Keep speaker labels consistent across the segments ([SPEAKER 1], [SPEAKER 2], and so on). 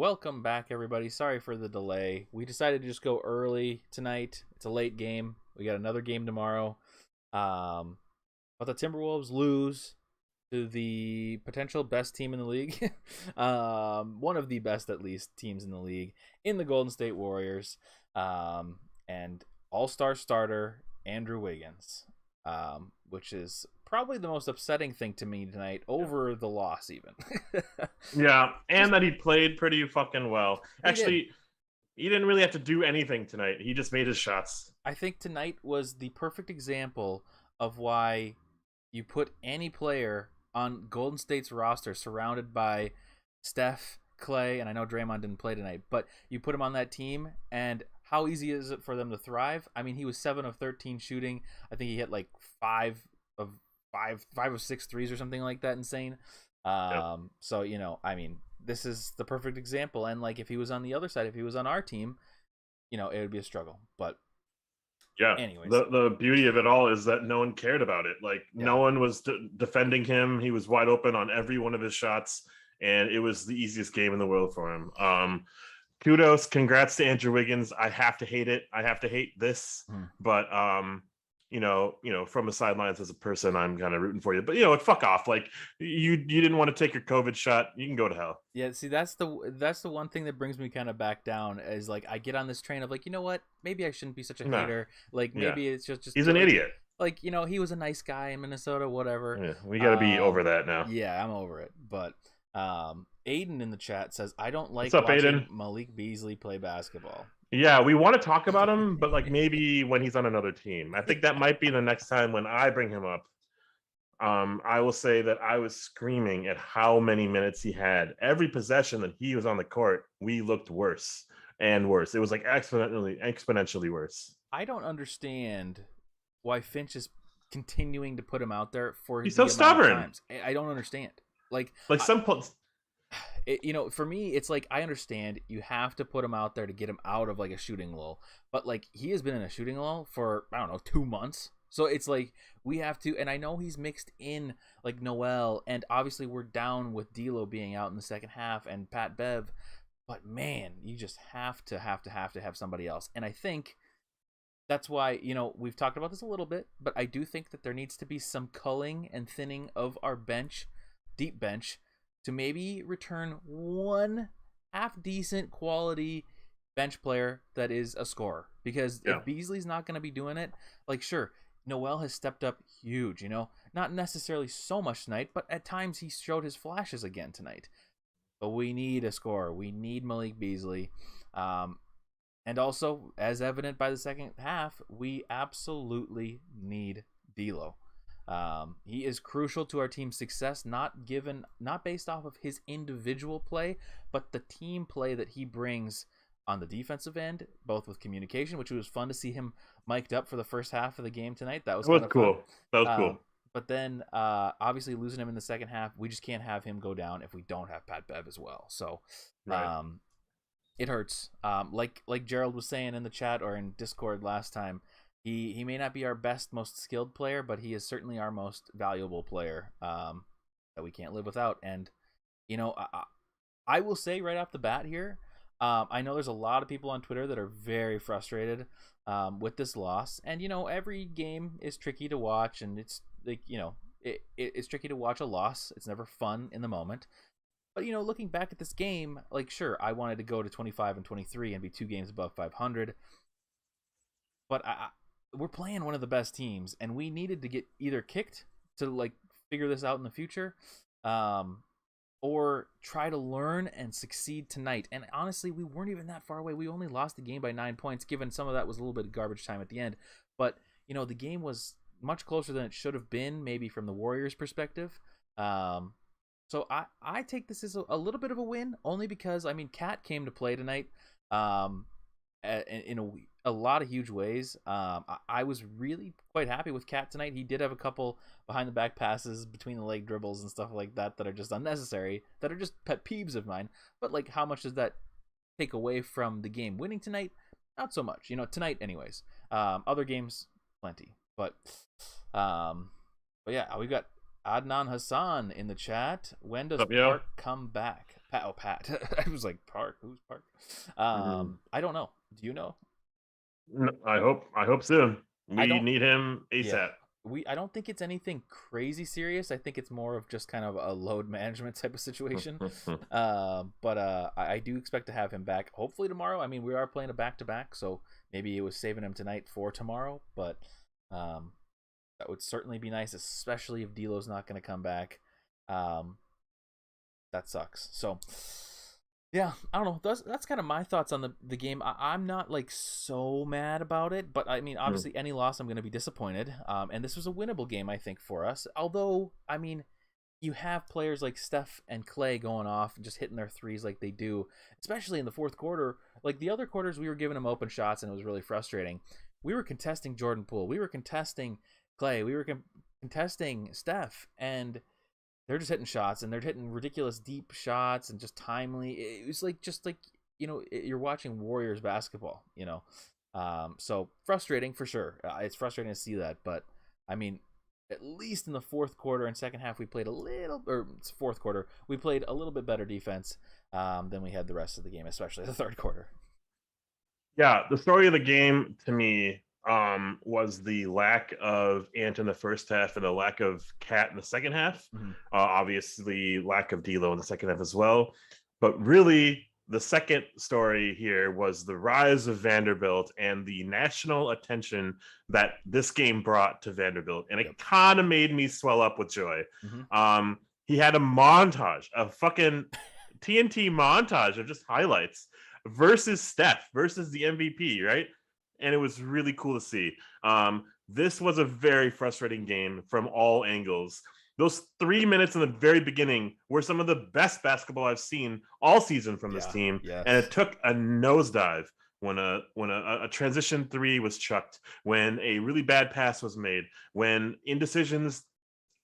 [SPEAKER 1] Welcome back, everybody. Sorry for the delay. We decided to just go early tonight. It's a late game. We got another game tomorrow. Um, but the Timberwolves lose to the potential best team in the league. One of the best, at least, teams in the league in the Golden State Warriors. And all-star starter Andrew Wiggins, which is probably the most upsetting thing to me tonight over the loss even.
[SPEAKER 2] Yeah, and that he played pretty fucking well.
[SPEAKER 1] He did.
[SPEAKER 2] Actually, he didn't really have to do anything tonight. He just made his shots.
[SPEAKER 1] I think tonight was the perfect example of why you put any player on Golden State's roster surrounded by Steph, Clay, and I know Draymond didn't play tonight, but you put him on that team and how easy is it for them to thrive? I mean, he was 7 of 13 shooting. I think he hit like 5 of 6 threes or something like that. Insane.
[SPEAKER 2] Yep.
[SPEAKER 1] So, I mean, this is the perfect example. And like, if he was on the other side, if he was on our team, it would be a struggle. But
[SPEAKER 2] Yeah,
[SPEAKER 1] anyways,
[SPEAKER 2] the beauty of it all is that no one cared about it. Like,
[SPEAKER 1] yeah.
[SPEAKER 2] no one was defending him. He was wide open on every one of his shots, and it was the easiest game in the world for him. Kudos, congrats to Andrew Wiggins. I have to hate it. I have to hate this, but from the sidelines as a person, I'm kind of rooting for you. But fuck off. Like, you didn't want to take your COVID shot. You can go to hell.
[SPEAKER 1] Yeah, see, that's the one thing that brings me kind of back down is like I get on this train of like, you know what? Maybe I shouldn't be such a hater. Like maybe it's just
[SPEAKER 2] he's an idiot.
[SPEAKER 1] Like, he was a nice guy in Minnesota, whatever.
[SPEAKER 2] Yeah, we got to be over that now.
[SPEAKER 1] Yeah, I'm over it. But Aiden in the chat says, I don't like
[SPEAKER 2] What's up,
[SPEAKER 1] watching
[SPEAKER 2] Aiden?
[SPEAKER 1] Malik Beasley play basketball.
[SPEAKER 2] Yeah, we want to talk about him, but like maybe when he's on another team. I think that might be the next time when I bring him up. I will say that I was screaming at how many minutes he had. Every possession that he was on the court, we looked worse and worse. It was like exponentially worse.
[SPEAKER 1] I don't understand why Finch is continuing to put him out there for
[SPEAKER 2] He's so stubborn.
[SPEAKER 1] Times. I don't understand. Like for me, it's like I understand you have to put him out there to get him out of like a shooting lull, but like he has been in a shooting lull for 2 months. So it's like we have to, and I know he's mixed in like Noel, and obviously we're down with D'Lo being out in the second half and Pat Bev, but man, you just have to have somebody else, and I think that's why we've talked about this a little bit, but I do think that there needs to be some culling and thinning of our bench, deep bench, to maybe return one half decent quality bench player that is a scorer. Because if Beasley's not going to be doing it, like sure, Noel has stepped up huge, not necessarily so much tonight, but at times he showed his flashes again tonight. But we need a scorer. We need Malik Beasley. And also, as evident by the second half, we absolutely need D'Lo. He is crucial to our team's success, not based off of his individual play, but the team play that he brings on the defensive end, both with communication, which was fun to see him mic'd up for the first half of the game tonight. That was
[SPEAKER 2] cool.
[SPEAKER 1] Fun.
[SPEAKER 2] That was cool.
[SPEAKER 1] But then, obviously, losing him in the second half, we just can't have him go down if we don't have Pat Bev as well. So, it hurts. Like Gerald was saying in the chat or in Discord last time, he may not be our best, most skilled player, but he is certainly our most valuable player that we can't live without. And I will say right off the bat here, I know there's a lot of people on Twitter that are very frustrated with this loss, and every game is tricky to watch, and it's like it's tricky to watch a loss. It's never fun in the moment. But looking back at this game, like sure, I wanted to go to 25-23 and be 2 games above 500, but we're playing one of the best teams, and we needed to get either kicked to like figure this out in the future, or try to learn and succeed tonight. And honestly, we weren't even that far away. We only lost the game by 9 points, given some of that was a little bit of garbage time at the end. But the game was much closer than it should have been, maybe from the Warriors' perspective. So I take this as a little bit of a win, only because Cat came to play tonight in a lot of huge ways. I was really quite happy with Cat tonight. He did have a couple behind the back passes, between the leg dribbles and stuff like that are just unnecessary, that are just pet peeves of mine. But like, how much does that take away from the game winning tonight? Not so much, tonight anyways. Other games, plenty. But yeah, we've got Adnan Hassan in the chat. When does
[SPEAKER 2] What's up, yo?
[SPEAKER 1] Park come back? Pat. Oh, Pat. I was like, Park. Who's Park? I don't know. Do you know?
[SPEAKER 2] I hope soon.
[SPEAKER 1] I
[SPEAKER 2] We
[SPEAKER 1] don't.
[SPEAKER 2] need him
[SPEAKER 1] Yeah.
[SPEAKER 2] ASAP.
[SPEAKER 1] I don't think it's anything crazy serious. I think it's more of just kind of a load management type of situation. But I do expect to have him back hopefully tomorrow. I mean, we are playing a back to back, so maybe it was saving him tonight for tomorrow. But that would certainly be nice, especially if D'Lo's not going to come back. That sucks. So yeah, I don't know. That's kind of my thoughts on the game. I'm not like so mad about it, but I mean, obviously, any loss, I'm going to be disappointed. And this was a winnable game, I think, for us. Although, I mean, you have players like Steph and Clay going off and just hitting their threes like they do, especially in the fourth quarter. Like the other quarters, we were giving them open shots, and it was really frustrating. We were contesting Jordan Poole. We were contesting Clay. We were contesting Steph, and they're just hitting shots, and they're hitting ridiculous deep shots and just timely. It was like you're watching Warriors basketball, So frustrating for sure. It's frustrating to see that, but I mean, at least in the fourth quarter and second half, we played fourth quarter, we played a little bit better defense than we had the rest of the game, especially the third quarter.
[SPEAKER 2] Yeah, the story of the game to me was the lack of Ant in the first half and the lack of Cat in the second half.
[SPEAKER 1] Mm-hmm.
[SPEAKER 2] Obviously, lack of D'Lo in the second half as well. But really, the second story here was the rise of Vanderbilt and the national attention that this game brought to Vanderbilt. And it kind of made me swell up with joy. Mm-hmm. He had a montage, a fucking TNT montage of just highlights versus Steph, versus the MVP, right? And it was really cool to see. This was a very frustrating game from all angles. Those 3 minutes in the very beginning were some of the best basketball I've seen all season from this team. Yes. And it took a nosedive when a transition three was chucked, when a really bad pass was made, when indecisions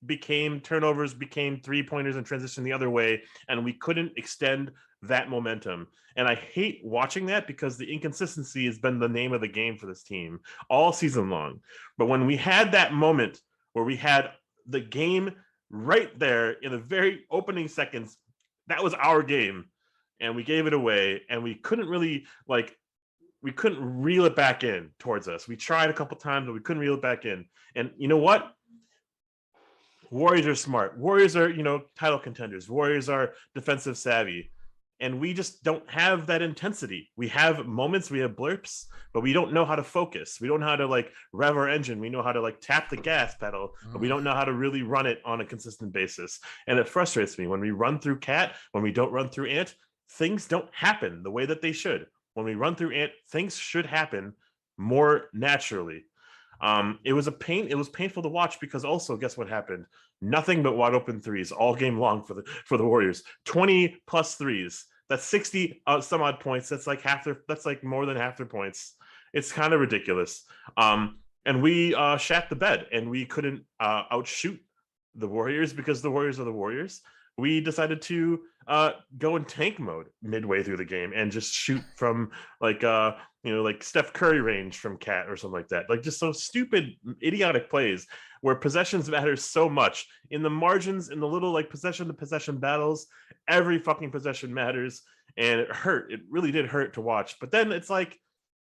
[SPEAKER 2] became turnovers, became 3-pointers and transition the other way, and we couldn't extend that momentum. And I hate watching that because the inconsistency has been the name of the game for this team all season long. But when we had that moment where we had the game right there in the very opening seconds, that was our game, and we gave it away, and we couldn't really we couldn't reel it back in towards us. We tried a couple times, but we couldn't reel it back in. And you know what? Warriors are smart. Warriors are, title contenders. Warriors are defensive savvy. And we just don't have that intensity. We have moments, we have blurps, but we don't know how to focus. We don't know how to rev our engine. We know how to tap the gas pedal, but we don't know how to really run it on a consistent basis. And it frustrates me when we run through Cat, when we don't run through Ant, things don't happen the way that they should. When we run through Ant, things should happen more naturally. It was painful to watch because also guess what happened? Nothing but wide open threes all game long for the Warriors. 20 plus threes. That's 60 some odd points. That's that's more than half their points. It's kind of ridiculous. And we shat the bed, and we couldn't outshoot the Warriors because the Warriors are the Warriors. We decided to go in tank mode midway through the game and just shoot from Steph Curry range from Cat or something like that. Just so stupid, idiotic plays where possessions matter so much. In the margins, in the little possession to possession battles, every fucking possession matters, and it hurt. It really did hurt to watch. But then it's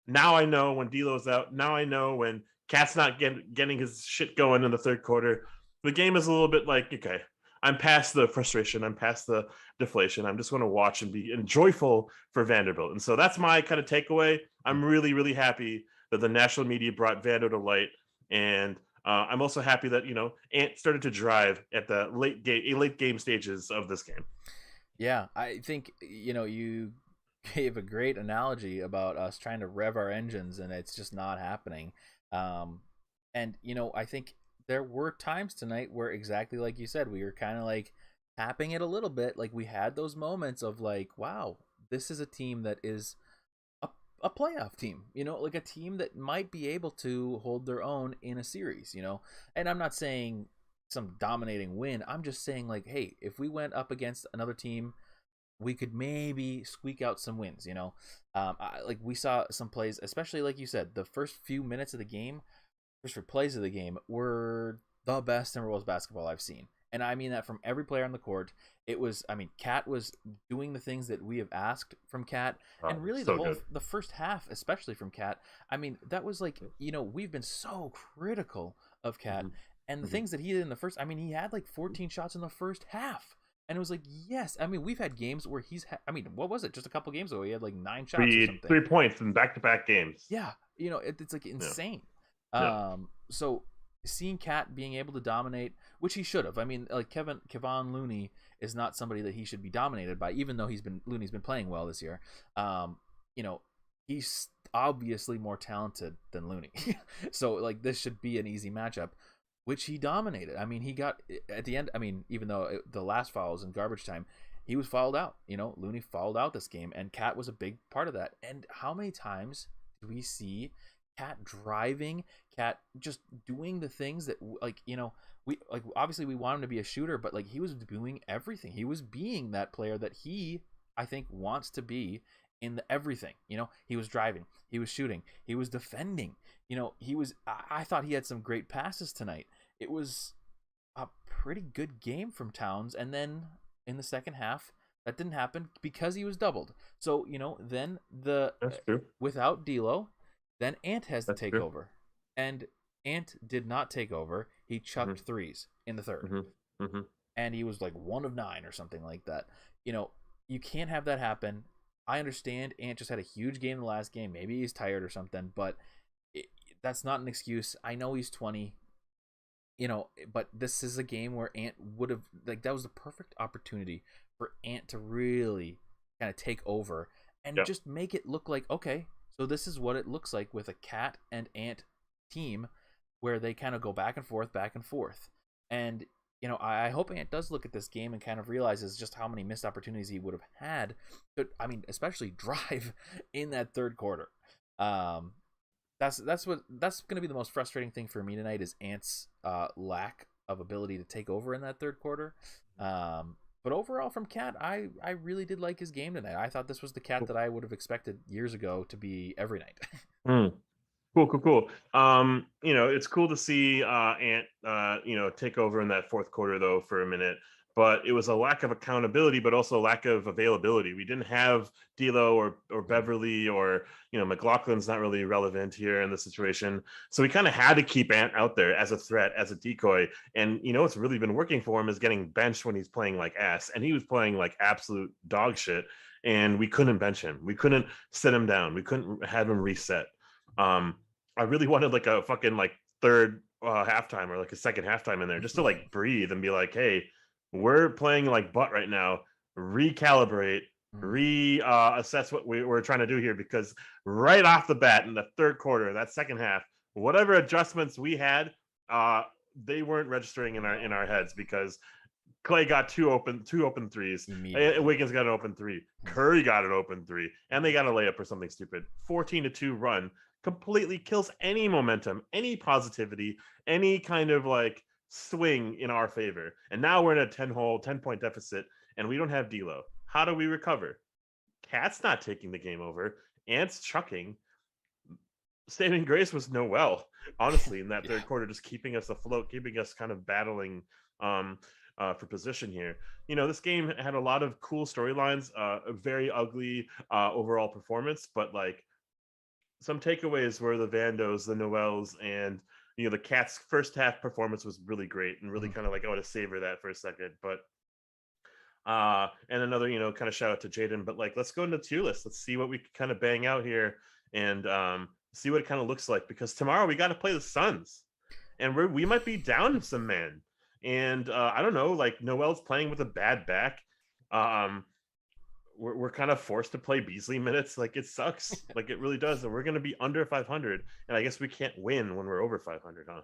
[SPEAKER 2] now I know when D'Lo's out. Now I know when Cat's not getting his shit going in the third quarter. The game is a little bit okay, I'm past the frustration. I'm past the deflation. I'm just going to watch and be joyful for Vanderbilt. And so that's my kind of takeaway. I'm really, really happy that the national media brought Vando to light. And I'm also happy that, Ant started to drive at the late game stages of this game.
[SPEAKER 1] Yeah, I think, you gave a great analogy about us trying to rev our engines, and it's just not happening. And, I think there were times tonight where, exactly like you said, we were kind of tapping it a little bit. We had those moments of wow, this is a team that is a playoff team, a team that might be able to hold their own in a series, and I'm not saying some dominating win. I'm just saying hey, if we went up against another team, we could maybe squeak out some wins, we saw some plays, especially like you said, the first few minutes of the game, first plays of the game were the best Timberwolves basketball I've seen. and I mean that from every player on the court. It was, I mean, Cat was doing the things that we have asked from Cat, and really the first half, especially from Cat. I mean, that was like, we've been so critical of Cat, and the things that he did in the first. I mean, he had like 14 shots in the first half. And it was like, yes. I mean, we've had games where I mean, what was it? Just a couple games ago, he had like 9 shots or something.
[SPEAKER 2] 3 points in back-to-back games.
[SPEAKER 1] Yeah, it's like insane.
[SPEAKER 2] Yeah.
[SPEAKER 1] So seeing Cat being able to dominate, which he should have. I mean, like Kevon Looney is not somebody that he should be dominated by, even though Looney's been playing well this year. He's obviously more talented than Looney. So like this should be an easy matchup, which he dominated. I mean, he got at the end. I mean, even though the last foul was in garbage time, he was fouled out. Looney fouled out this game, and Cat was a big part of that. And how many times do we see Cat driving, Cat just doing the things that, like, we like, obviously we want him to be a shooter, but like he was doing everything. He was being that player that he, I think, wants to be in everything. He was driving, he was shooting, he was defending. I thought he had some great passes tonight. It was a pretty good game from Towns, and then in the second half, that didn't happen because he was doubled. So then
[SPEAKER 2] That's true.
[SPEAKER 1] Without D'Lo, then Ant has to take
[SPEAKER 2] true.
[SPEAKER 1] over, and Ant did not take over. He chucked threes in the third, and he was like 1 of 9 or something like that. You can't have that happen. I understand Ant just had a huge game in the last game. Maybe he's tired or something, but that's not an excuse. I know he's 20. But this is a game where Ant would have, like, that was the perfect opportunity for Ant to really kind of take over and just make it look like, okay, so this is what it looks like with a Cat and Ant team where they kind of go back and forth. And, I hope Ant does look at this game and kind of realizes just how many missed opportunities he would have had to, I mean, especially drive in that third quarter. That's going to be the most frustrating thing for me tonight is Ant's lack of ability to take over in that third quarter. But overall from Cat, I really did like his game tonight. I thought this was the Cat that I would have expected years ago to be every night.
[SPEAKER 2] Cool. It's cool to see Ant take over in that fourth quarter though for a minute. But it was a lack of accountability, but also a lack of availability. We didn't have D'Lo or Beverly or, McLaughlin's not really relevant here in the situation. So we kind of had to keep Ant out there as a threat, as a decoy. And, what's really been working for him is getting benched when he's playing like ass. And he was playing like absolute dog shit. And we couldn't bench him. We couldn't sit him down. We couldn't have him reset. I really wanted like a fucking like third halftime or like a second halftime in there just to like breathe and be like, hey, we're playing like butt right now. Recalibrate, assess what we're trying to do here, because right off the bat in the third quarter, that second half, whatever adjustments we had, they weren't registering in our heads because Clay got two open threes. Wiggins got an open 3. Curry got an open 3, and they got a layup or something stupid. 14-2 run completely kills any momentum, any positivity, any kind of like swing in our favor. And now we're in a 10-point deficit, and we don't have D'Lo. How do we recover? Cat's not taking the game over. Ant's chucking. Saving grace was Noel, honestly, in that third quarter, just keeping us afloat, keeping us kind of battling for position here. This game had a lot of cool storylines, a very ugly overall performance, but like some takeaways were the Vandos, the Noels, and the Cats' first half performance was really great and really kind of like I want to savor that for a second. But and another kind of shout out to Jayden. But like let's go into the tier list. Let's see what we can kind of bang out here and see what it kind of looks like, because tomorrow we got to play the Suns, and we might be down some men. And I don't know, like Noel's playing with a bad back. We're kind of forced to play Beasley minutes. Like it sucks. Like it really does. And we're going to be under 500. And I guess we can't win when we're over 500, huh?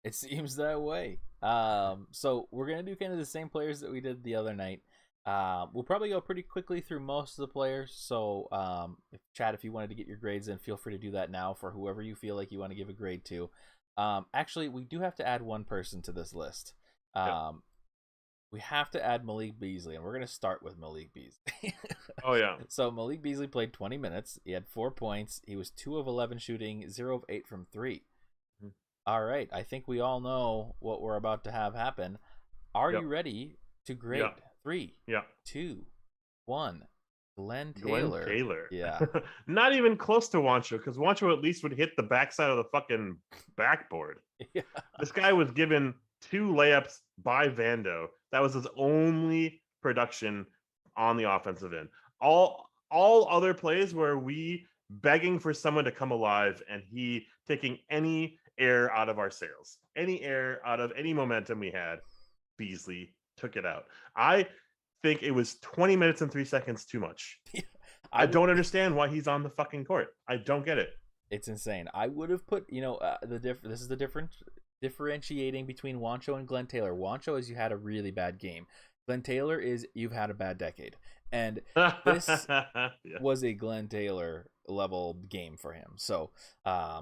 [SPEAKER 1] It seems that way. So we're going to do kind of the same players that we did the other night. We'll probably go pretty quickly through most of the players. So if you wanted to get your grades in, feel free to do that now for whoever you feel like you want to give a grade to. Actually, we do have to add one person to this list. We have to add Malik Beasley, and we're going to start with Malik Beasley.
[SPEAKER 2] Oh, yeah.
[SPEAKER 1] So Malik Beasley played 20 minutes. He had 4 points. He was 2 of 11 shooting, 0 of 8 from 3. All right. I think we all know what we're about to have happen. Are
[SPEAKER 2] Yep.
[SPEAKER 1] you ready to grade?
[SPEAKER 2] Yeah.
[SPEAKER 1] 3,
[SPEAKER 2] Yeah.
[SPEAKER 1] 2, 1. Glenn
[SPEAKER 2] Glenn
[SPEAKER 1] Taylor.
[SPEAKER 2] Taylor.
[SPEAKER 1] Yeah.
[SPEAKER 2] Not even close to Wancho, because Wancho at least would hit the backside of the fucking backboard.
[SPEAKER 1] Yeah.
[SPEAKER 2] This guy was given 2 layups by Vando. That was his only production on the offensive end. All other plays were we begging for someone to come alive, and he taking any air out of our sails, any air out of any momentum we had. Beasley took it out. I think it was 20 minutes and 3 seconds too much. I don't understand why he's on the fucking court. I don't get it.
[SPEAKER 1] It's insane. I would have put, this is the differentiating between Wancho and Glenn Taylor. Wancho is you had a really bad game. Glenn Taylor is you've had a bad decade. And this was a Glenn Taylor level game for him. So, I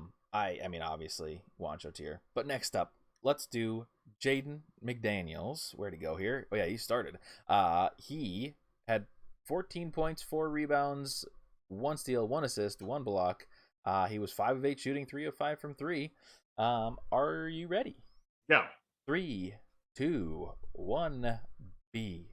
[SPEAKER 1] mean, obviously Wancho tier. But next up, let's do Jayden McDaniels. Where'd he go here? Oh yeah, he started. He had 14 points, 4 rebounds, 1 steal, 1 assist, 1 block. He was 5 of 8 shooting, 3 of 5 from 3. Are you ready?
[SPEAKER 2] Yeah.
[SPEAKER 1] 3, 2, 1. B.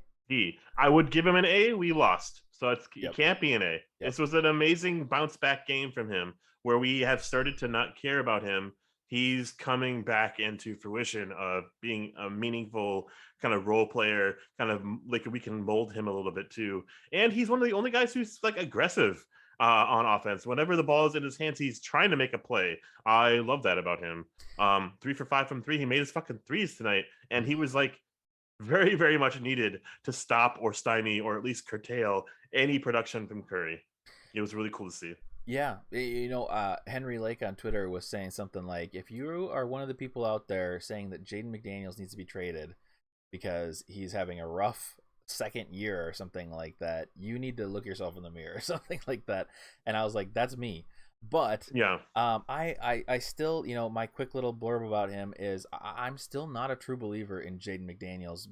[SPEAKER 2] I would give him an A. We lost, so it can't be an A.
[SPEAKER 1] Yep.
[SPEAKER 2] This was an amazing bounce back game from him, where we have started to not care about him. He's coming back into fruition of being a meaningful kind of role player, kind of like we can mold him a little bit too. And he's one of the only guys who's like aggressive on offense. Whenever the ball is in his hands, he's trying to make a play. I love that about him. 3 for 5 from 3. He made his fucking threes tonight, and he was like very, very much needed to stop or stymie or at least curtail any production from Curry. It was really cool to see.
[SPEAKER 1] Yeah, Henry Lake on Twitter was saying something like, if you are one of the people out there saying that Jayden McDaniels needs to be traded because he's having a rough second year or something like that, you need to look yourself in the mirror or something like that. And I was like, that's me. But
[SPEAKER 2] yeah,
[SPEAKER 1] I still, my quick little blurb about him is I'm still not a true believer in Jayden McDaniels.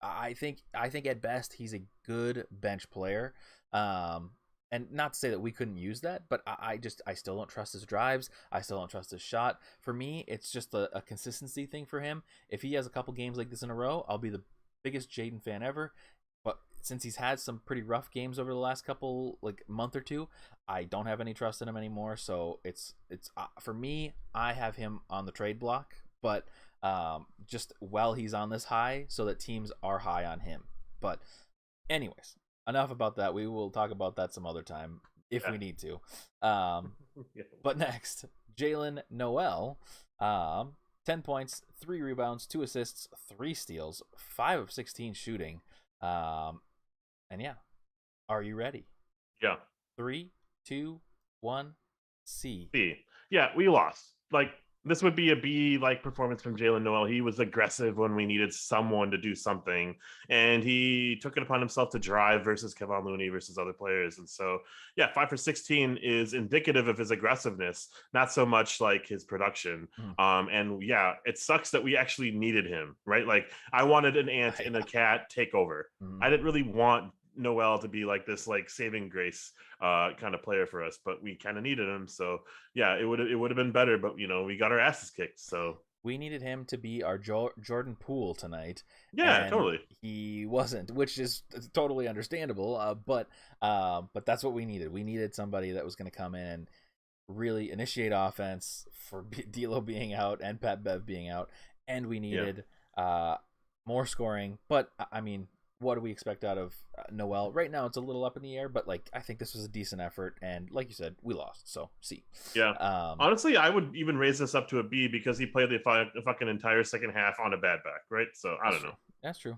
[SPEAKER 1] I think at best he's a good bench player. And not to say that we couldn't use that, but I still don't trust his drives. I still don't trust his shot. For me, it's just a consistency thing for him. If he has a couple games like this in a row, I'll be the biggest Jayden fan ever. But since he's had some pretty rough games over the last couple, like month or two, I don't have any trust in him anymore. So it's for me, I have him on the trade block, but just while he's on this high, so that teams are high on him. But anyways, enough about that. We will talk about that some other time if we need to. But next, Jalen Noel, 10 points, 3 rebounds, 2 assists, 3 steals, 5 of 16 shooting. And yeah, are you ready?
[SPEAKER 2] Yeah.
[SPEAKER 1] 3, 2, 1. C.
[SPEAKER 2] Yeah, we lost. Like, this would be a B like performance from Jalen Noel. He was aggressive when we needed someone to do something, and he took it upon himself to drive versus Kevon Looney versus other players. And so, yeah, 5 for 16 is indicative of his aggressiveness, not so much like his production. And yeah, it sucks that we actually needed him, right? Like, I wanted an ant and a cat takeover. I didn't really want Noel to be like this like saving grace kind of player for us, but we kind of needed him. So yeah, it would have been better, but we got our asses kicked. So
[SPEAKER 1] we needed him to be our Jordan Poole tonight.
[SPEAKER 2] Yeah, totally.
[SPEAKER 1] He wasn't, which is totally understandable. But that's what we needed. We needed somebody that was going to come in and really initiate offense for D'Lo being out and Pat Bev being out, and we needed more scoring. But I mean, what do we expect out of Noel? Right now, it's a little up in the air, but like I think this was a decent effort, and like you said, we lost, so C.
[SPEAKER 2] Yeah. Honestly, I would even raise this up to a B because he played the fucking entire second half on a bad back, right? So I don't know.
[SPEAKER 1] That's true.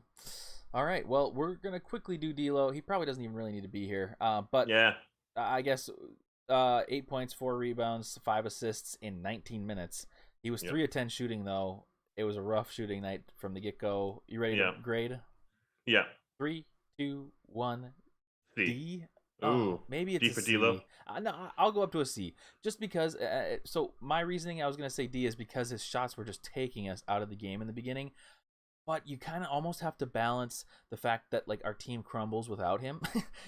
[SPEAKER 1] All right, well, we're gonna quickly do D'Lo. He probably doesn't even really need to be here, but
[SPEAKER 2] yeah,
[SPEAKER 1] I guess 8 points, 4 rebounds, 5 assists in 19 minutes. He was 3 of 10 shooting though. It was a rough shooting night from the get go. You ready to grade?
[SPEAKER 2] Yeah.
[SPEAKER 1] 3, 2, 1.
[SPEAKER 2] C.
[SPEAKER 1] D.
[SPEAKER 2] Ooh,
[SPEAKER 1] maybe it's
[SPEAKER 2] D
[SPEAKER 1] a
[SPEAKER 2] for
[SPEAKER 1] C.
[SPEAKER 2] D'Lo.
[SPEAKER 1] No, I'll go up to a C, just because. So my reasoning, I was gonna say D, is because his shots were just taking us out of the game in the beginning. But you kind of almost have to balance the fact that like our team crumbles without him.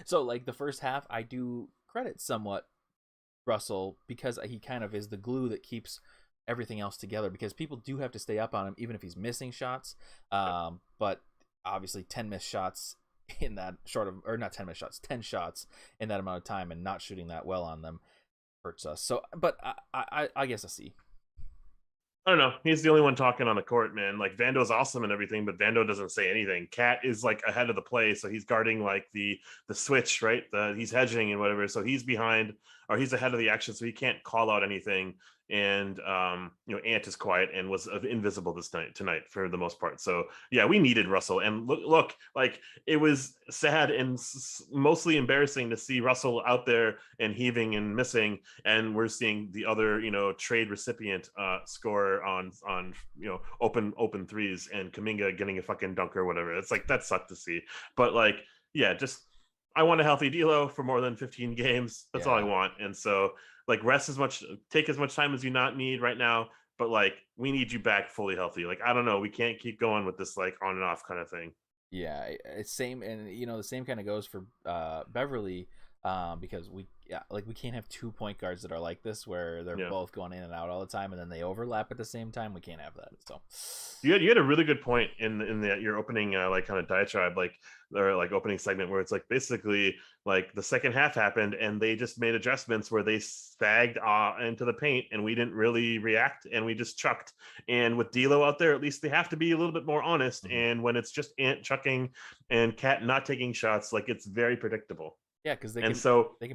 [SPEAKER 1] So like the first half, I do credit somewhat Russell because he kind of is the glue that keeps everything else together, because people do have to stay up on him even if he's missing shots. But obviously 10 missed shots in that short of, or not 10 missed shots, 10 shots in that amount of time and not shooting that well on them hurts us. So, but I guess a C.
[SPEAKER 2] I don't know. He's the only one talking on the court, man. Like Vando's awesome and everything, but Vando doesn't say anything. Cat is like ahead of the play, so he's guarding like the switch, right? He's hedging and whatever, so he's behind or he's ahead of the action, so he can't call out anything. And Ant is quiet and was invisible tonight for the most part. So yeah, we needed Russell. And look, like it was sad and mostly embarrassing to see Russell out there and heaving and missing, and we're seeing the other trade recipient score on open threes, and Kuminga getting a fucking dunk or whatever. It's like that sucked to see. But like, yeah, just I want a healthy D'Lo for more than 15 games. That's all I want. And so like take as much time as you not need right now, but like we need you back fully healthy. Like I don't know, we can't keep going with this like on and off kind of thing.
[SPEAKER 1] Yeah, it's same, and the same kind of goes for Beverly, because we can't have 2 point guards that are like this where they're both going in and out all the time and then they overlap at the same time. We can't have that. So
[SPEAKER 2] you had a really good point in your opening like kind of diatribe, like or like opening segment, where it's like basically like the second half happened and they just made adjustments where they sagged into the paint and we didn't really react and we just chucked. And with D'Lo out there, at least they have to be a little bit more honest. Mm-hmm. And when it's just Ant chucking and Cat not taking shots, like it's very predictable.
[SPEAKER 1] Yeah, because they can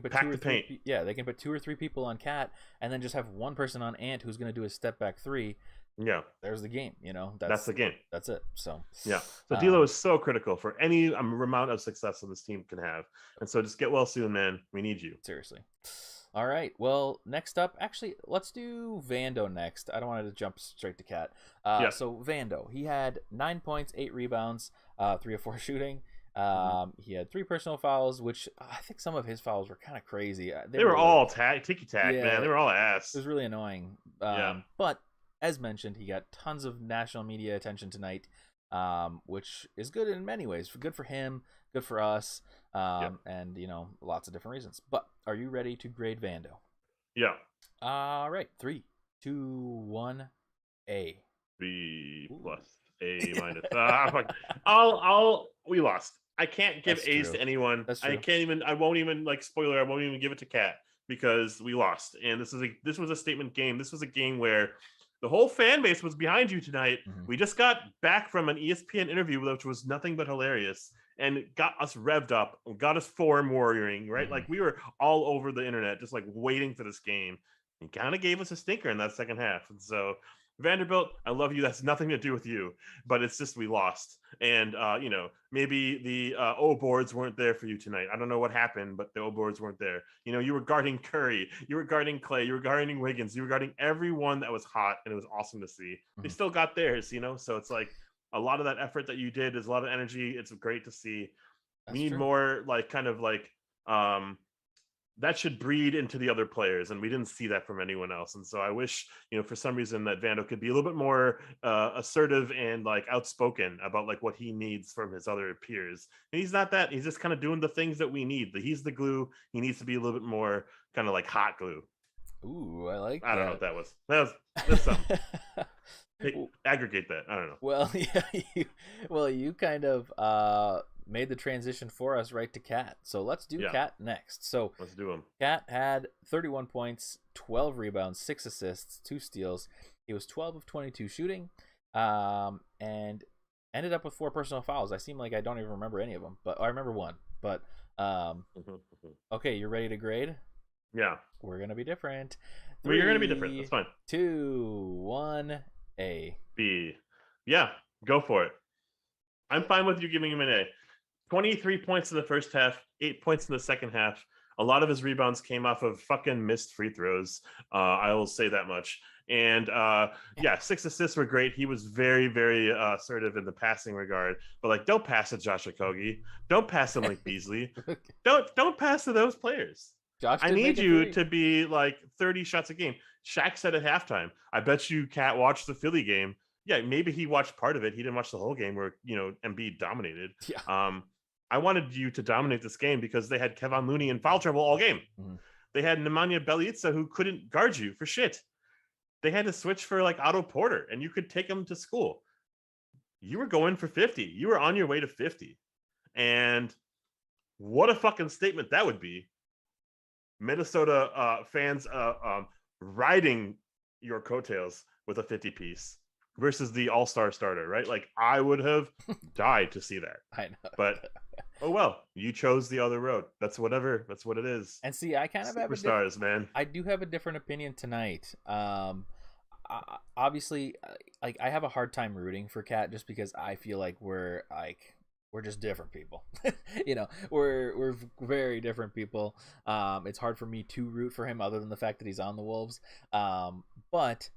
[SPEAKER 1] put
[SPEAKER 2] pack the paint.
[SPEAKER 1] They can put 2 or 3 people on Cat and then just have one person on Ant who's going to do a step back 3.
[SPEAKER 2] Yeah,
[SPEAKER 1] there's the game.
[SPEAKER 2] That's the game.
[SPEAKER 1] That's it. So
[SPEAKER 2] yeah, so D'Lo is so critical for any amount of success that this team can have, and so just get well soon, man. We need you
[SPEAKER 1] seriously. All right. Well, next up, actually, let's do Vando next. I don't want to jump straight to Cat. So Vando, he had 9 points, 8 rebounds, 3 of 4 shooting. He had 3 personal fouls, which I think some of his fouls were kind of crazy.
[SPEAKER 2] They were all ticky-tack, man. They were all ass.
[SPEAKER 1] It was really annoying. But as mentioned, he got tons of national media attention tonight, which is good in many ways. Good for him, good for us, and lots of different reasons. But are you ready to grade Vando?
[SPEAKER 2] Yeah.
[SPEAKER 1] All right, 3, 2, 1, A.
[SPEAKER 2] B plus, A minus. We lost. I can't give A's to anyone. I won't even like spoiler. I won't even give it to Cat because we lost. And this was a statement game. This was a game where the whole fan base was behind you tonight. Mm-hmm. We just got back from an ESPN interview, which was nothing but hilarious, and got us revved up, got us form warrioring, right? Mm-hmm. Like we were all over the internet, just like waiting for this game, and kind of gave us a stinker in that second half. And so Vanderbilt, I love you. That's nothing to do with you, but it's just we lost. And, maybe the O boards weren't there for you tonight. I don't know what happened, but the O boards weren't there. You were guarding Curry. You were guarding Clay. You were guarding Wiggins. You were guarding everyone that was hot, and it was awesome to see. Mm-hmm. They still got theirs, so it's like a lot of that effort that you did is a lot of energy. It's great to see. We need more like kind of like that should breed into the other players, and we didn't see that from anyone else. And so I wish, for some reason that Vando could be a little bit more assertive and like outspoken about like what he needs from his other peers. And he's not that. He's just kind of doing the things that we need. He's the glue. He needs to be a little bit more kind of like hot glue.
[SPEAKER 1] Ooh, I like
[SPEAKER 2] that. I don't know what that was. That's something. Aggregate that. I don't know.
[SPEAKER 1] Well, you kind of made the transition for us right to Cat. So let's do Cat next. So
[SPEAKER 2] let's do him.
[SPEAKER 1] Cat had 31 points, 12 rebounds, 6 assists, 2 steals. He was 12 of 22 shooting, and ended up with 4 personal fouls. I seem like I don't even remember any of them, but I remember one. But okay, you're ready to grade?
[SPEAKER 2] Yeah.
[SPEAKER 1] We're gonna be different.
[SPEAKER 2] You're gonna be different. That's fine.
[SPEAKER 1] 2, 1, A.
[SPEAKER 2] B. Yeah, go for it. I'm fine with you giving him an A. 23 points in the first half, 8 points in the second half. A lot of his rebounds came off of fucking missed free throws. I will say that much. And 6 assists were great. He was very, very assertive in the passing regard. But like, don't pass to Josh Okogie. Don't pass to Malik Beasley. Don't pass to those players. I need you to be like 30 shots a game. Shaq said at halftime, I bet you Cat watched the Philly game. Yeah, maybe he watched part of it. He didn't watch the whole game where, Embiid dominated.
[SPEAKER 1] Yeah.
[SPEAKER 2] I wanted you to dominate this game because they had Kevon Looney in foul trouble all game. Mm-hmm. They had Nemanja Bjelica who couldn't guard you for shit. they had to switch for like Otto Porter, and you could take him to school. You were going for 50. You were on your way to 50. And what a fucking statement that would be. Minnesota fans riding your coattails with a 50 piece versus the all-star starter, right? Like, I would have died to see that.
[SPEAKER 1] I know.
[SPEAKER 2] But oh well, you chose the other road. That's what it is.
[SPEAKER 1] And see, I kind of have
[SPEAKER 2] Superstars, man.
[SPEAKER 1] I do have a different opinion tonight. Obviously, like, I have a hard time rooting for Cat just because I feel like we're just different people. We're very different people. It's hard for me to root for him other than the fact that he's on the Wolves. But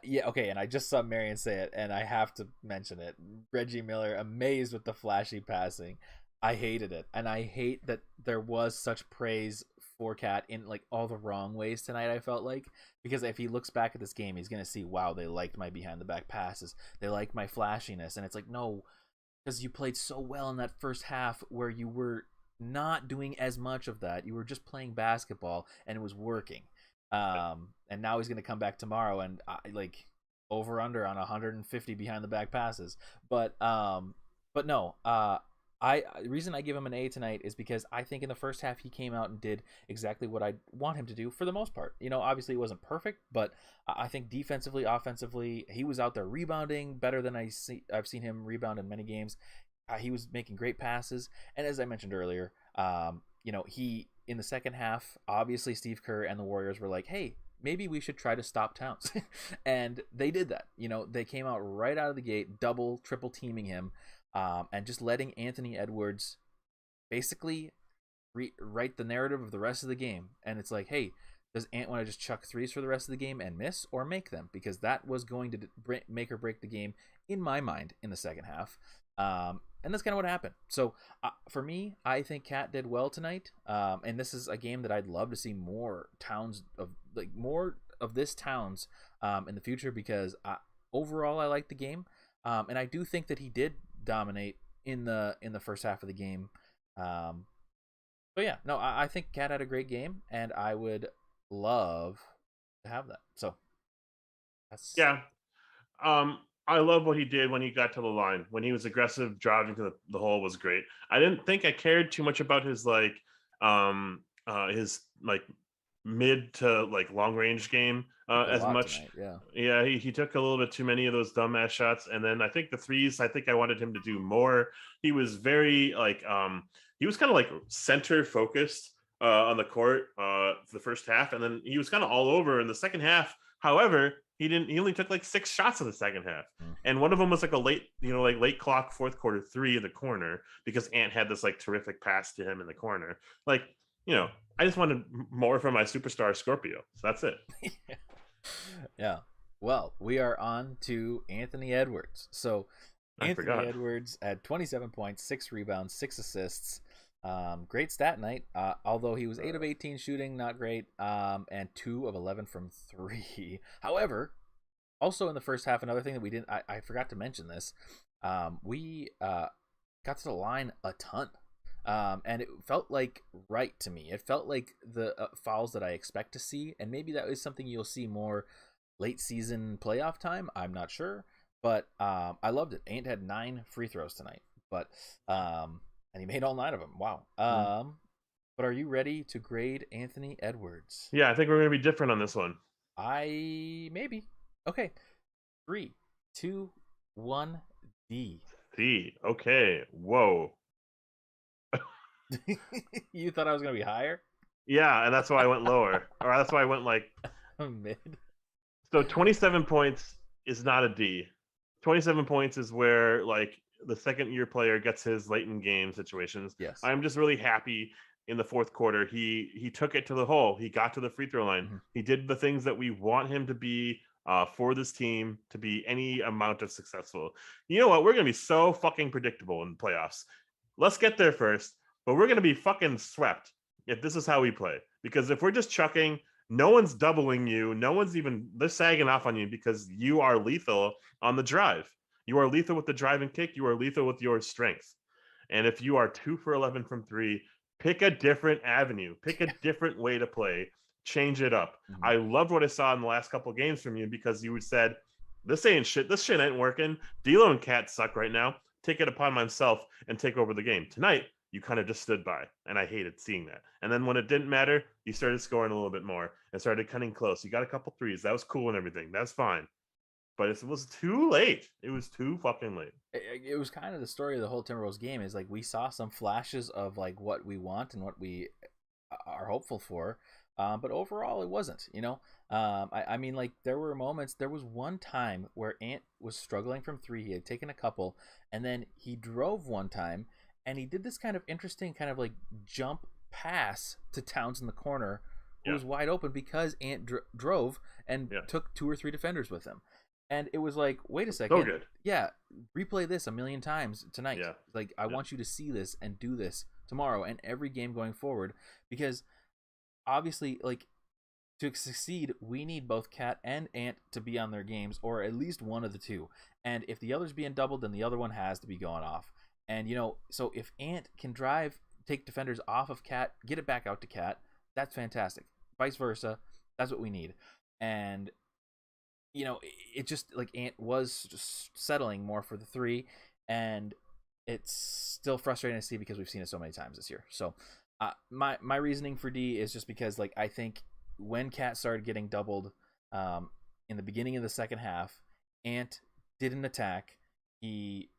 [SPEAKER 1] yeah, okay, and I just saw Marion say it, and I have to mention it. Reggie Miller, amazed with the flashy passing. I hated it, and I hate that there was such praise for Cat in like all the wrong ways tonight. I felt like, because if he looks back at this game, he's gonna see, wow, they liked my behind the back passes, they liked my flashiness, and it's like, no, because you played so well in that first half where you were not doing as much of that. You were just playing basketball, and it was working. And now he's gonna come back tomorrow and like over under on 150 behind the back passes, but no. The reason I give him an A tonight is because I think in the first half he came out and did exactly what I want him to do for the most part. Obviously it wasn't perfect, but I think defensively, offensively, he was out there rebounding better than I've seen him rebound in many games. He was making great passes, and as I mentioned earlier, he in the second half, obviously Steve Kerr and the Warriors were like, hey, maybe we should try to stop Towns. And they did that. They came out right out of the gate, double, triple teaming him. And just letting Anthony Edwards basically write the narrative of the rest of the game. And it's like, hey, does Ant want to just chuck threes for the rest of the game and miss, or make them? Because that was going to make or break the game in my mind in the second half. And that's kind of what happened. So for me, I think Cat did well tonight. And this is a game that I'd love to see more of this Towns in the future, because overall I like the game. And I do think that he did dominate in the first half of the game. So yeah, no, I think Cat had a great game, and I would love to have that. So that's
[SPEAKER 2] I love what he did when he got to the line. When he was aggressive, driving to the hole was great. I didn't think I cared too much about his mid to like long range game as much.
[SPEAKER 1] Tonight,
[SPEAKER 2] yeah. He took a little bit too many of those dumbass shots, and then I think the threes, I think I wanted him to do more. He was very he was kind of like center focused on the court for the first half, and then he was kind of all over in the second half. However, he only took like 6 shots in the second half, and one of them was like a late clock fourth quarter 3 in the corner, because Ant had this like terrific pass to him in the corner. Like, I just wanted more from my superstar Scorpio. So that's it.
[SPEAKER 1] Yeah. Well, we are on to Anthony Edwards. So Anthony Edwards had 27 points, 6 rebounds, 6 assists. Great stat night. Although he was 8 of 18 shooting, not great. And 2 of 11 from 3. However, also in the first half, another thing that I forgot to mention this. We got to the line a ton. And it felt like right to me. It felt like the fouls that I expect to see, and maybe that is something you'll see more late season playoff time. I'm not sure, but I loved it. Ant had 9 free throws tonight, but and he made all 9 of them. Wow. But are you ready to grade Anthony Edwards?
[SPEAKER 2] Yeah, I think we're gonna be different on this one.
[SPEAKER 1] Maybe. Okay. 3, 2, 1, D.
[SPEAKER 2] D. Okay. Whoa.
[SPEAKER 1] You thought I was gonna be higher?
[SPEAKER 2] Yeah, and that's why I went lower. Or that's why I went like
[SPEAKER 1] mid.
[SPEAKER 2] So 27 points is not a D. 27 points is where like the second year player gets his late in game situations.
[SPEAKER 1] Yes.
[SPEAKER 2] I'm just really happy in the fourth quarter. He took it to the hole. He got to the free throw line. Mm-hmm. He did the things that we want him to be for this team to be any amount of successful. You know what? We're going to be so fucking predictable in the playoffs. Let's get there first. But we're going to be fucking swept if this is how we play. Because if we're just chucking, no one's doubling you. No one's they're sagging off on you because you are lethal on the drive. You are lethal with the drive and kick. You are lethal with your strength. And if you are 2 for 11 from 3, pick a different avenue. Pick a different way to play. change it up.
[SPEAKER 1] Mm-hmm.
[SPEAKER 2] I loved what I saw in the last couple of games from you because you said, this ain't shit. This shit ain't working. D'Lo and Cat suck right now. Take it upon myself and take over the game. Tonight, you kind of just stood by, and I hated seeing that. And then when it didn't matter, you started scoring a little bit more and started cutting close. You got a couple threes. That was cool and everything. That's fine. But it was too late. It was too fucking late.
[SPEAKER 1] It was kind of the story of the whole Timberwolves game is like we saw some flashes of like what we want and what we are hopeful for. But overall, it wasn't, you know. I mean, like, there were moments. There was one time where Ant was struggling from three. He had taken a couple, and then he drove one time, and he did this kind of interesting kind of like jump pass to Towns in the corner, who was wide open because Ant drove and took 2 or 3 defenders with him. And it was like, wait a second.
[SPEAKER 2] So good.
[SPEAKER 1] Yeah, replay this a million times tonight.
[SPEAKER 2] Yeah.
[SPEAKER 1] Like, I want you to see this and do this tomorrow and every game going forward, because obviously, like, to succeed, we need both Cat and Ant to be on their games, or at least one of the two. And if the other's being doubled, then the other one has to be going off. And, you know, so if Ant can drive, take defenders off of Cat, get it back out to Cat, that's fantastic. Vice versa, that's what we need. And, you know, it just, like, Ant was just settling more for the three, and it's still frustrating to see because we've seen it so many times this year. So, my reasoning for D is just because, like, I think when Cat started getting doubled in the beginning of the second half, Ant didn't attack. He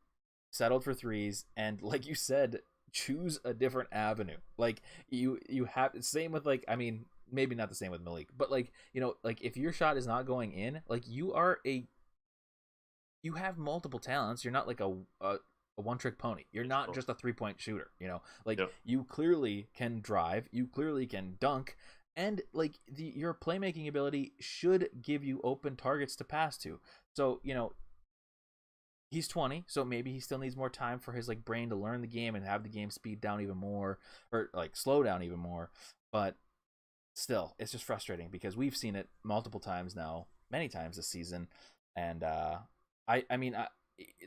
[SPEAKER 1] settled for threes, and like you said, choose a different avenue. Like, you have same with, like, I mean, maybe not the same with Malik, but, like, you know, like, if your shot is not going in, like, you have multiple talents. You're not like a one-trick pony. You're not just a 3-point shooter, you know. Like, you clearly can drive, you clearly can dunk, and, like, your playmaking ability should give you open targets to pass to. So, you know, he's 20, so maybe he still needs more time for his, like, brain to learn the game and have the game speed down even more, or, like, slow down even more. But still, it's just frustrating because we've seen it multiple times now, many times this season, and I mean,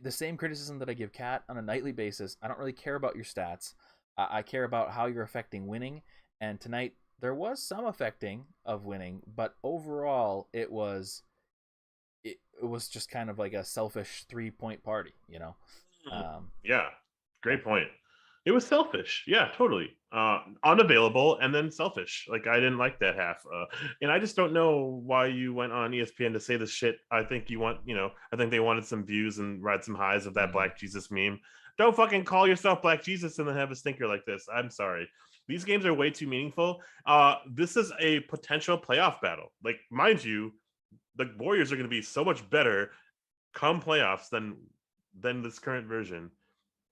[SPEAKER 1] the same criticism that I give Cat on a nightly basis. I don't really care about your stats. I care about how you're affecting winning. And tonight there was some affecting of winning, but overall it was just kind of like a selfish 3-point party, you know.
[SPEAKER 2] Yeah, great point. It was selfish. Yeah, totally. Unavailable and then selfish. Like, I didn't like that half. And I just don't know why you went on ESPN to say this shit. I think I think they wanted some views and ride some highs of that Black Jesus meme. Don't fucking call yourself Black Jesus and then have a stinker like this. I'm sorry. These games are way too meaningful. This is a potential playoff battle. Like, mind you, the Warriors are going to be so much better come playoffs than this current version.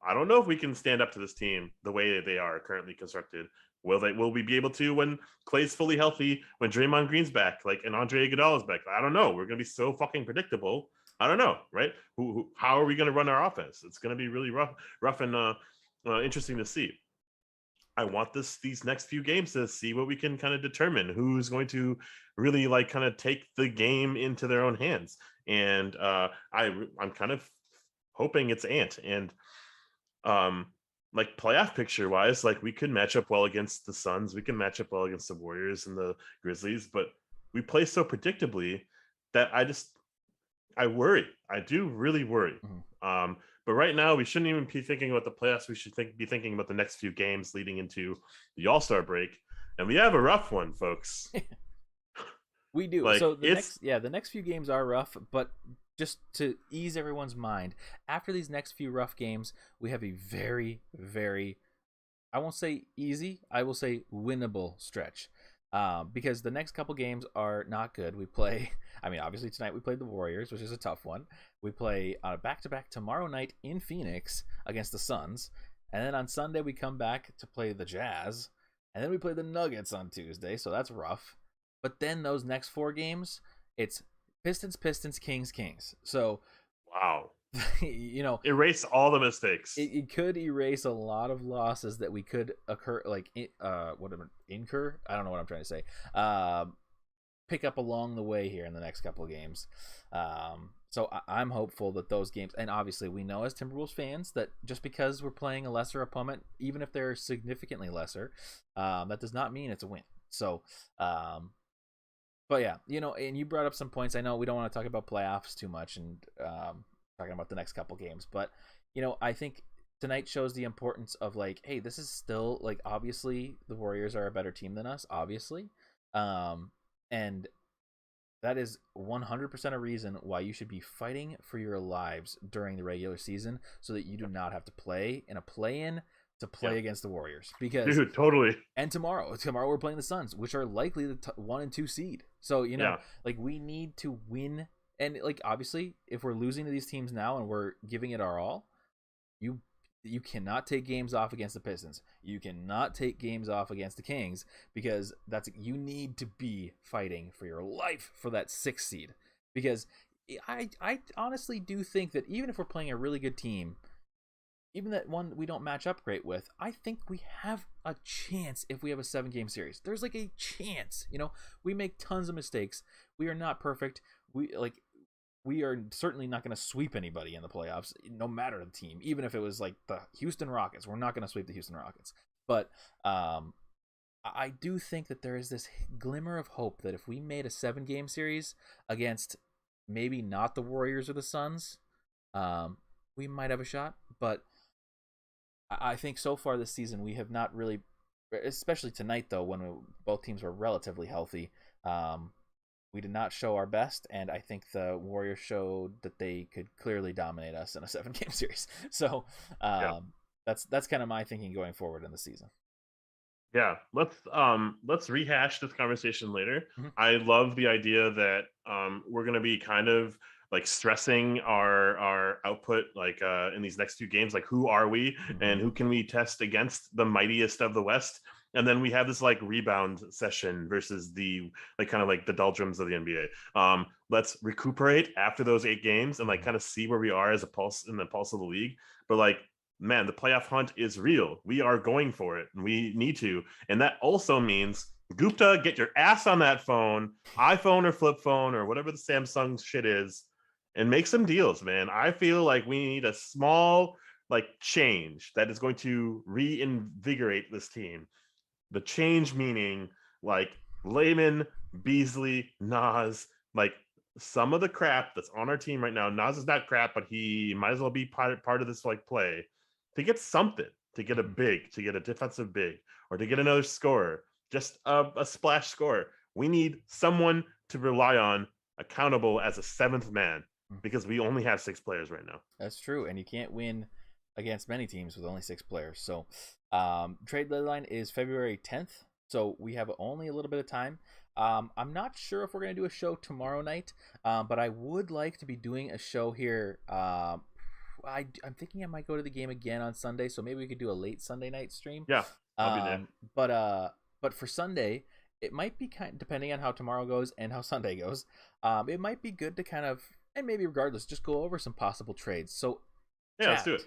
[SPEAKER 2] I don't know if we can stand up to this team the way they are currently constructed. Will we be able to when Clay's fully healthy, when Draymond Green's back, like, and Andre Iguodala's back? I don't know. We're going to be so fucking predictable. I don't know, right? How are we going to run our offense? It's going to be really rough and interesting to see. I want these next few games to see what we can kind of determine who's going to really, like, kind of take the game into their own hands. And I'm kind of hoping it's Ant. And like, playoff picture wise, like, we could match up well against the Suns. We can match up well against the Warriors and the Grizzlies, but we play so predictably that I worry. I do really worry. But right now, we shouldn't even be thinking about the playoffs. We should be thinking about the next few games leading into the All-Star break. And we have a rough one, folks.
[SPEAKER 1] We do. Like, so the next few games are rough, but just to ease everyone's mind, after these next few rough games, we have a very, very, I won't say easy, I will say winnable stretch. Because the next couple games are not good. We play, I mean, obviously tonight we played the Warriors, which is a tough one. We play back-to-back tomorrow night in Phoenix against the Suns. And then on Sunday we come back to play the Jazz. And then we play the Nuggets on Tuesday, so that's rough. But then those next 4 games, it's Pistons, Kings. So,
[SPEAKER 2] wow.
[SPEAKER 1] You know,
[SPEAKER 2] erase all the mistakes.
[SPEAKER 1] It could erase a lot of losses that we could incur. I don't know what I'm trying to say. Pick up along the way here in the next couple of games. So I'm hopeful that those games, and obviously we know as Timberwolves fans that just because we're playing a lesser opponent, even if they're significantly lesser, that does not mean it's a win. So, but yeah, and you brought up some points. I know we don't want to talk about playoffs too much and talking about the next couple games, but I think tonight shows the importance of like, hey, this is still like, obviously the Warriors are a better team than us, obviously, and that is 100% a reason why you should be fighting for your lives during the regular season, so that you do not have to play in a play-in to play against the Warriors. Because
[SPEAKER 2] dude, totally.
[SPEAKER 1] And tomorrow we're playing the Suns, which are likely the 1 and 2 seed. So like, we need to win, and like, obviously if we're losing to these teams now and we're giving it our all, you cannot take games off against the Pistons. You cannot take games off against the Kings, because you need to be fighting for your life for that 6th seed. Because I honestly do think that even if we're playing a really good team, even that one we don't match up great with, I think we have a chance if we have a 7-game series. There's like a chance. We make tons of mistakes. We are not perfect. We are certainly not going to sweep anybody in the playoffs, no matter the team. Even if it was like the Houston Rockets, we're not going to sweep the Houston Rockets. But I do think that there is this glimmer of hope that if we made a 7-game series against maybe not the Warriors or the Suns, we might have a shot. But I think so far this season we have not really, especially tonight though, when both teams were relatively healthy, we did not show our best, and I think the Warriors showed that they could clearly dominate us in a 7-game series. So that's kind of my thinking going forward in the season.
[SPEAKER 2] Yeah, let's rehash this conversation later.
[SPEAKER 1] Mm-hmm.
[SPEAKER 2] I love the idea that we're going to be kind of like stressing our output, like in these next 2 games, like who are we and who can we test against the mightiest of the West. And then we have this like rebound session versus the like kind of like the doldrums of the NBA. Let's recuperate after those 8 games and like kind of see where we are as a pulse in the pulse of the league. But like, man, the playoff hunt is real. We are going for it, and we need to. And that also means, Gupta, get your ass on that phone, iPhone or flip phone or whatever the Samsung shit is, and make some deals, man. I feel like we need a small like change that is going to reinvigorate this team. The change meaning like Layman, Beasley, Nas, like some of the crap that's on our team right now. Nas is not crap, but he might as well be part of this like play to get something, to get a big, to get a defensive big, or to get another scorer, just a splash scorer. We need someone to rely on, accountable as a 7th man, because we only have 6 players right now.
[SPEAKER 1] That's true, and you can't win against many teams with only 6 players. So trade deadline is February 10th, so we have only a little bit of time. I'm not sure if we're going to do a show tomorrow night, but I would like to be doing a show here. I'm thinking I might go to the game again on Sunday, so maybe we could do a late Sunday night stream.
[SPEAKER 2] Yeah, I'll be
[SPEAKER 1] there. But for Sunday, it might be depending on how tomorrow goes and how Sunday goes. It might be good to kind of, and maybe regardless, just go over some possible trades. So
[SPEAKER 2] yeah, let's do it.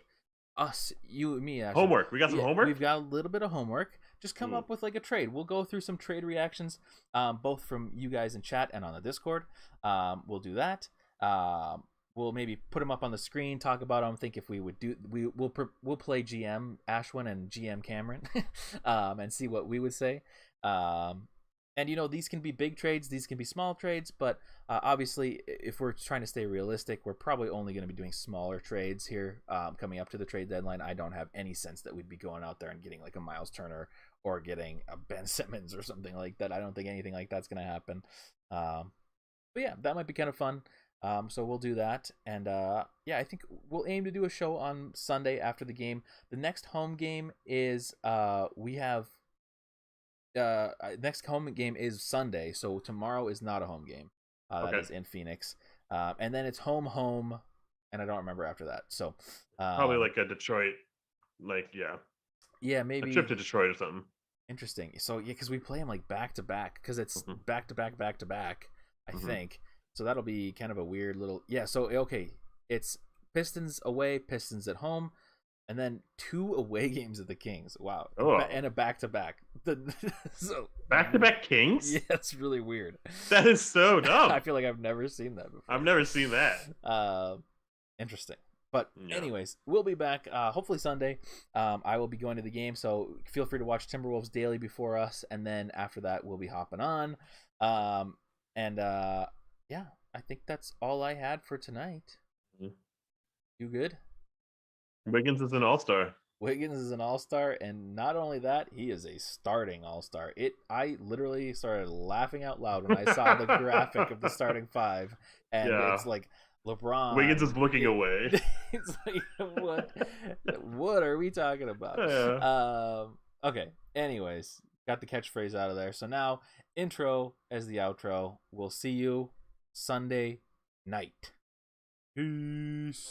[SPEAKER 1] Us, you and me, actually.
[SPEAKER 2] Homework. We got some homework.
[SPEAKER 1] We've got a little bit of homework. Just come up with like a trade. We'll go through some trade reactions, both from you guys in chat and on the Discord. We'll do that. We'll maybe put them up on the screen, talk about them, think if we would do. We'll play GM Ashwin and GM Cameron, and see what we would say. And these can be big trades, these can be small trades, but obviously, if we're trying to stay realistic, we're probably only going to be doing smaller trades here coming up to the trade deadline. I don't have any sense that we'd be going out there and getting like a Miles Turner or getting a Ben Simmons or something like that. I don't think anything like that's going to happen. But yeah, that might be kind of fun. So we'll do that. And yeah, I think we'll aim to do a show on Sunday after the game. The next home game is we have next home game is Sunday, so tomorrow is not a home game. That is in Phoenix, and then it's home, and I don't remember after that. So
[SPEAKER 2] probably like a Detroit, like
[SPEAKER 1] yeah, maybe
[SPEAKER 2] a trip to Detroit or something.
[SPEAKER 1] Interesting. So yeah, because we play them like back to back, because it's back to back. I think so. That'll be kind of a weird little So okay, it's Pistons away, Pistons at home. And then 2 away games at the Kings. Wow.
[SPEAKER 2] Oh.
[SPEAKER 1] And a back-to-back. So
[SPEAKER 2] back-to-back Kings?
[SPEAKER 1] Yeah, it's really weird.
[SPEAKER 2] That is so dumb.
[SPEAKER 1] I feel like I've never seen that before.
[SPEAKER 2] I've never seen that.
[SPEAKER 1] Interesting. But anyways, we'll be back hopefully Sunday. I will be going to the game, so feel free to watch Timberwolves daily before us, and then after that we'll be hopping on. Yeah, I think that's all I had for tonight. Mm-hmm. You good?
[SPEAKER 2] Wiggins is an all-star.
[SPEAKER 1] Wiggins is an all-star, and not only that, he is a starting all-star. I literally started laughing out loud when I saw the graphic of the starting five, and it's like LeBron.
[SPEAKER 2] Wiggins is looking away.
[SPEAKER 1] It's like, what are we talking about? Okay. Anyways, got the catchphrase out of there. So now, intro as the outro. We'll see you Sunday night. Peace.